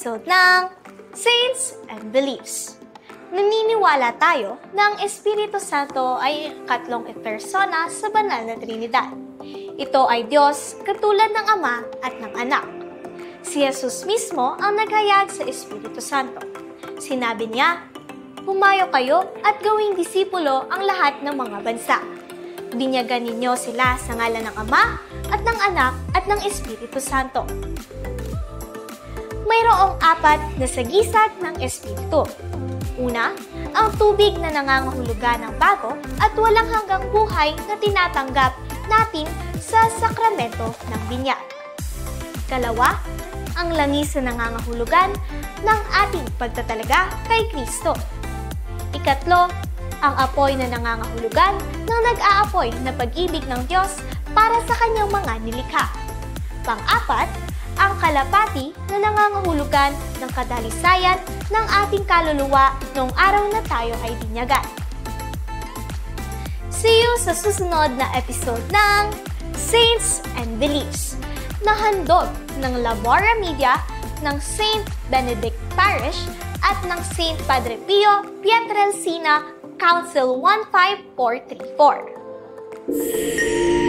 episode ng Saints and Beliefs. Naniniwala tayo na ang Espiritu Santo ay katlong persona sa banal na Trinidad. Ito ay Diyos katulad ng Ama at ng Anak. Si Jesus mismo ang naghayag sa Espiritu Santo. Sinabi niya, "Humayo kayo at gawing disipulo ang lahat ng mga bansa. Binyagan ninyo sila sa ngalan ng Ama at ng Anak at ng Espiritu Santo." Mayroong apat na sagisag ng Espiritu. Una, ang tubig na nangangahulugan ng bago at walang hanggang buhay na tinatanggap natin sa sakramento ng binyag. Kalawa, ang langis na nangangahulugan ng ating pagtatalaga kay Kristo. Ikatlo, ang apoy na nangangahulugan ng nag-aapoy na pag-ibig ng Diyos para sa kanyang mga nilikha. Pang-apat, ang kalapati na nangangahulugan ng kadalisayan ng ating kaluluwa noong araw na tayo ay binyagan. See you sa susunod na episode ng Saints and Beliefs na handog ng Labora Media ng St. Benedict Parish at ng St. Padre Pio Pietrelcina Council 15434.